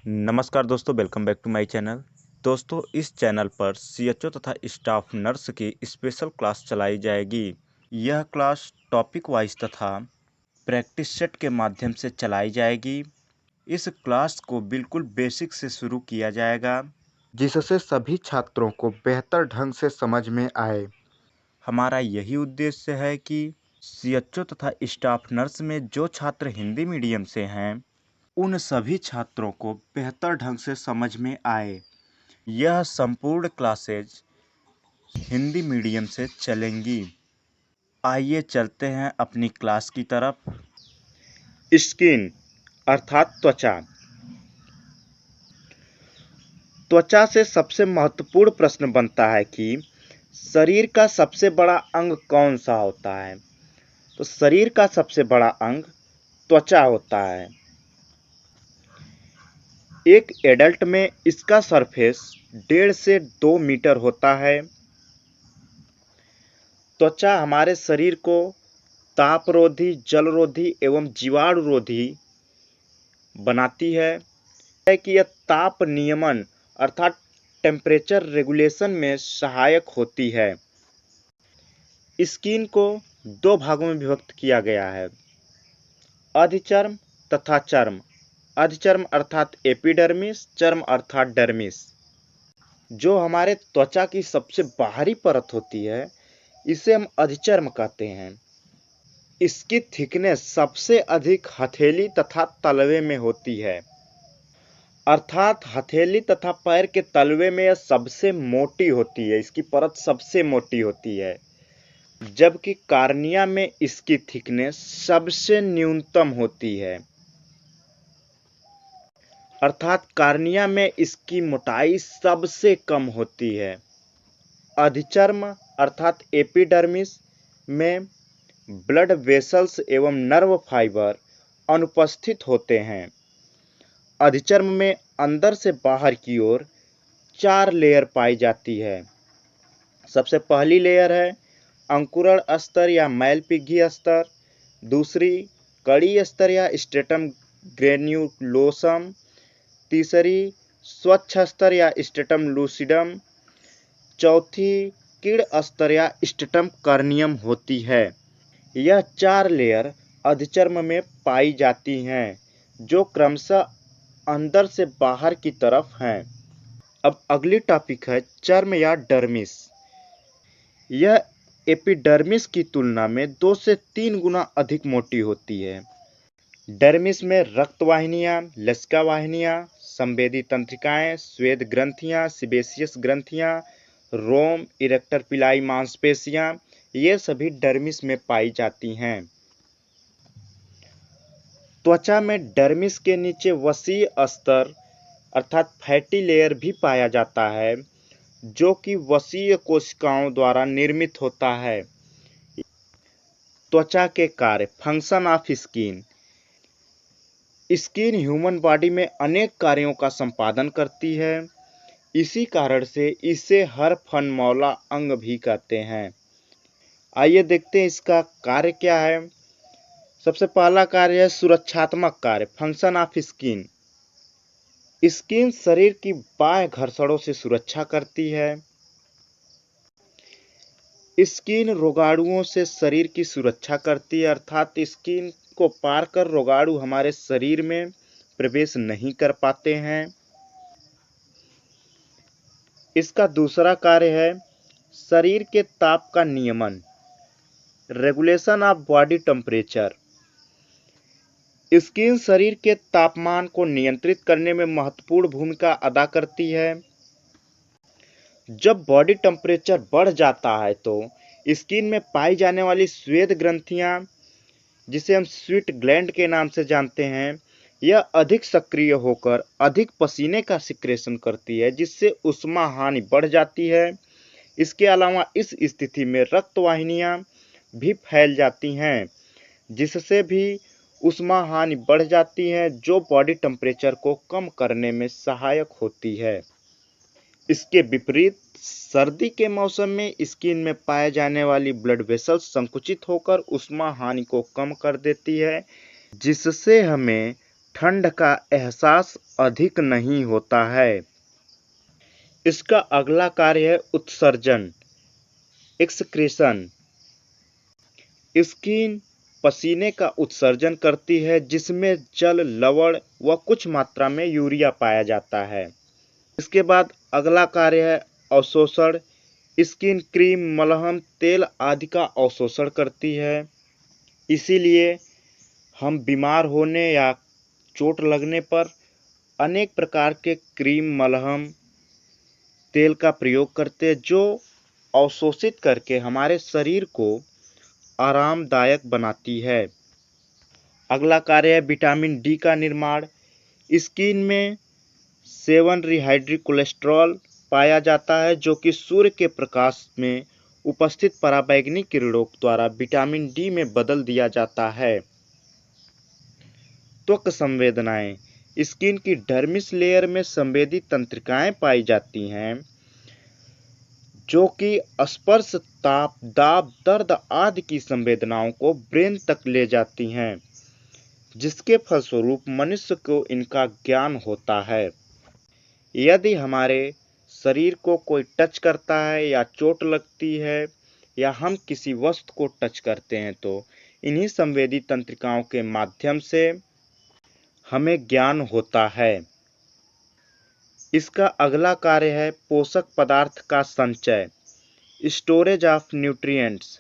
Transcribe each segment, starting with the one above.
नमस्कार दोस्तों, welcome back to my channel. दोस्तों, इस चैनल पर सीएचओ तथा स्टाफ नर्स की स्पेशल क्लास चलाई जाएगी। यह क्लास टॉपिक वाइज तथा प्रैक्टिस सेट के माध्यम से चलाई जाएगी। इस क्लास को बिल्कुल बेसिक से शुरू किया जाएगा, जिससे सभी छात्रों को बेहतर ढंग से समझ में आए। हमारा यही उद्देश्य है कि सीएचओ तथा स्टाफ नर्स में जो छात्र हिंदी मीडियम से हैं, उन सभी छात्रों को बेहतर ढंग से समझ में आए। यह संपूर्ण क्लासेज हिंदी मीडियम से चलेंगी। आइए चलते हैं अपनी क्लास की तरफ। स्किन अर्थात त्वचा। त्वचा से सबसे महत्वपूर्ण प्रश्न बनता है कि शरीर का सबसे बड़ा अंग कौन सा होता है। तो शरीर का सबसे बड़ा अंग त्वचा होता है। एक एडल्ट में इसका सरफेस 1.5 से 2 मीटर होता है। त्वचा हमारे शरीर को तापरोधी, जलरोधी एवं जीवाणुरोधी बनाती है कि यह ताप नियमन अर्थात टेम्परेचर रेगुलेशन में सहायक होती है। स्किन को 2 भागों में विभक्त किया गया है, अधिचर्म तथा चर्म। अधिचर्म अर्थात एपिडर्मिस, चर्म अर्थात डर्मिस। जो हमारे त्वचा की सबसे बाहरी परत होती है, इसे हम अधिचर्म कहते हैं। इसकी थिकनेस सबसे अधिक हथेली तथा तलवे में होती है, अर्थात हथेली तथा पैर के तलवे में यह सबसे मोटी होती है, इसकी परत सबसे मोटी होती है। जबकि कार्निया में इसकी थिकनेस सबसे न्यूनतम होती है, अर्थात कार्निया में इसकी मोटाई सबसे कम होती है। अधिचर्म अर्थात एपिडर्मिस में ब्लड वेसल्स एवं नर्व फाइबर अनुपस्थित होते हैं। अधिचर्म में अंदर से बाहर की ओर 4 लेयर पाई जाती है। सबसे पहली लेयर है अंकुरण स्तर या मैलपिग्गी स्तर, दूसरी कड़ी स्तर या स्ट्रेटम ग्रेन्युलोसम, तीसरी स्वच्छ स्तर या स्ट्रेटम लूसिडम, चौथी किड़ स्तर या स्ट्रेटम कर्नियम होती है। यह 4 लेयर अधिचर्म में पाई जाती हैं, जो क्रमशः अंदर से बाहर की तरफ हैं। अब अगली टॉपिक है चर्म या डर्मिस। यह एपिडर्मिस की तुलना में 2 से 3 गुना अधिक मोटी होती है। डर्मिस में रक्त वाहिनियां, लसिका वाहिनियां, संवेदी तंत्रिकाएं, श्वेत ग्रंथियां, सीबेशियस ग्रंथियां, रोम, इरेक्टर पिलाई मांसपेशियां, ये सभी डर्मिस में पाई जाती हैं। त्वचा में डर्मिस के नीचे वसीय स्तर अर्थात फैटी लेयर भी पाया जाता है, जो कि वसीय कोशिकाओं द्वारा निर्मित होता है। त्वचा के कार्य, function of skin. Skin human body में अनेक कार्यों का संपादन करती है। इसी कारण से इसे हर फन मौला अंग भी कहते हैं। आइए देखते हैं इसका कार्य क्या है। सबसे पहला कार्य है सुरक्षात्मक कार्य, फंक्शन ऑफ स्किन। स्किन शरीर की बाह्य घर्षणों से सुरक्षा करती है। स्किन रोगाणुओं से शरीर की सुरक्षा करती है, अर्थात स्किन को पार कर रोगाणु हमारे शरीर में प्रवेश नहीं कर पाते हैं। इसका दूसरा कार्य है शरीर के ताप का नियमन, regulation of body temperature. Skin शरीर के तापमान को नियंत्रित करने में महत्वपूर्ण भूमिका अदा करती है। जब बॉडी टेम्परेचर बढ़ जाता है तो स्किन में पाई जाने वाली श्वेत ग्रंथियां, जिसे हम स्वीट ग्लैंड के नाम से जानते हैं, यह अधिक सक्रिय होकर अधिक पसीने का सिक्रेशन करती है, जिससे ऊष्मा हानि बढ़ जाती है। इसके अलावा इस स्थिति में रक्त वाहिनियां भी फैल जाती हैं, जिससे भी ऊष्मा हानि बढ़ जाती है, जो बॉडी टेम्परेचर को कम करने में सहायक होती है। इसके विपरीत सर्दी के मौसम में स्किन में पाए जाने वाली ब्लड वेसल्स संकुचित होकर ऊष्मा हानि को कम कर देती है, जिससे हमें ठंड का एहसास अधिक नहीं होता है। इसका अगला कार्य है उत्सर्जन, एक्सक्रीशन। स्किन पसीने का उत्सर्जन करती है जिसमें जल, लवण व कुछ मात्रा में यूरिया पाया जाता है। इसके बाद अगला कार्य है अवशोषण। स्किन क्रीम, मलहम, तेल आदि का अवशोषण करती है। इसीलिए हम बीमार होने या चोट लगने पर अनेक प्रकार के क्रीम, मलहम, तेल का प्रयोग करते हैं जो अवशोषित करके हमारे शरीर को आरामदायक बनाती है। अगला कार्य है विटामिन डी का निर्माण। स्किन में 7 डिहाइड्रोकोलेस्टेरॉल पाया जाता है जो कि सूर्य के प्रकाश में उपस्थित पराबैंगनी किरणों द्वारा विटामिन डी में बदल दिया जाता है। त्वक संवेदनाएं। स्किन की डर्मिस लेयर में संवेदी तंत्रिकाएं पाई जाती हैं जो कि स्पर्श, ताप, दाब, दर्द आदि की संवेदनाओं को ब्रेन तक ले जाती हैं, जिसके फलस्वरूप मनुष्य को इनका ज्ञान होता है। यदि हमारे शरीर को कोई टच करता है या चोट लगती है या हम किसी वस्तु को टच करते हैं तो इन्हीं संवेदी तंत्रिकाओं के माध्यम से हमें ज्ञान होता है। इसका अगला कार्य है पोषक पदार्थ का संचय, स्टोरेज ऑफ न्यूट्रिएंट्स।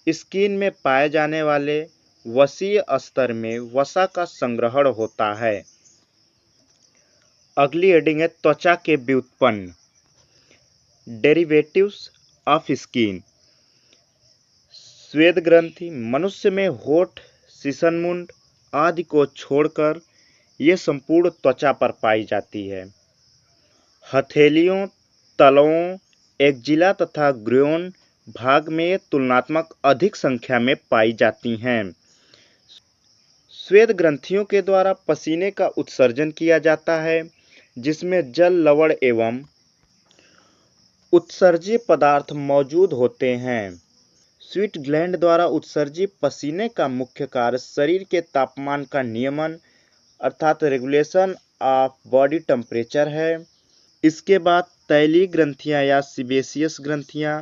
स्किन में पाए जाने वाले वसीय स्तर में वसा का संग्रहण होता है। अगली हेडिंग है त्वचा के व्युत्पन्न, डेरिवेटिव्स ऑफ स्किन। श्वेत ग्रंथि मनुष्य में होठ, शीशनमुंड आदि को छोड़कर ये संपूर्ण त्वचा पर पाई जाती है। हथेलियों, तलवों, एक्जिला तथा ग्र्योन भाग में तुलनात्मक अधिक संख्या में पाई जाती हैं। श्वेत ग्रंथियों के द्वारा पसीने का उत्सर्जन किया जाता है जिसमें जल, लवण एवं उत्सर्जी पदार्थ मौजूद होते हैं। स्वीट ग्लैंड द्वारा उत्सर्जित पसीने का मुख्य कार्य शरीर के तापमान का नियमन अर्थात रेगुलेशन ऑफ बॉडी टेम्परेचर है। इसके बाद तैलीय ग्रंथियां या सीबेशियस ग्रंथियां,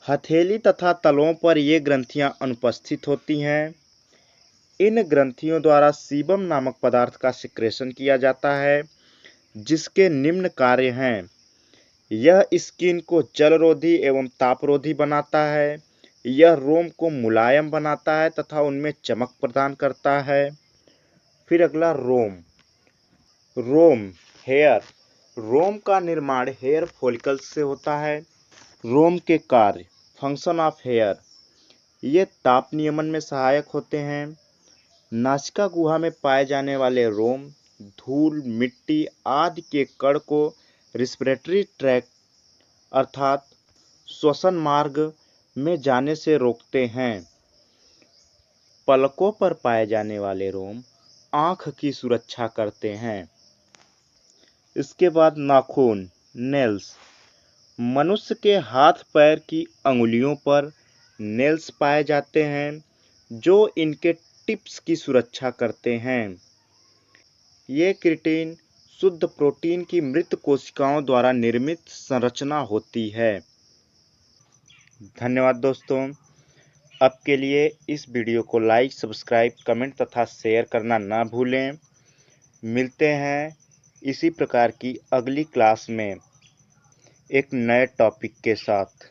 हथेली तथा तलवों पर ये ग्रंथियां अनुपस्थित होती हैं। इन ग्रंथियों द्वारा सीबम नामक पदार्थ का सिक्रेशन किया जाता है जिसके निम्न कार्य हैं। यह स्किन को जलरोधी एवं तापरोधी बनाता है। यह रोम को मुलायम बनाता है तथा उनमें चमक प्रदान करता है। फिर अगला रोम, हेयर। रोम का निर्माण हेयर फॉलिकल्स से होता है। रोम के कार्य, फंक्शन ऑफ हेयर, ये ताप नियमन में सहायक होते हैं। नासिका गुहा में पाए जाने वाले रोम धूल, मिट्टी आदि के कण को रेस्पिरेटरी ट्रैक्ट अर्थात श्वसन मार्ग में जाने से रोकते हैं। पलकों पर पाए जाने वाले रोम आँख की सुरक्षा करते हैं। इसके बाद नाखून, नेल्स। मनुष्य के हाथ पैर की अंगुलियों पर नेल्स पाए जाते हैं जो इनके टिप्स की सुरक्षा करते हैं। ये केराटिन शुद्ध प्रोटीन की मृत कोशिकाओं द्वारा निर्मित संरचना होती है। धन्यवाद दोस्तों। अब के लिए इस वीडियो को लाइक, सब्सक्राइब, कमेंट तथा शेयर करना ना भूलें। मिलते हैं इसी प्रकार की अगली क्लास में एक नए टॉपिक के साथ।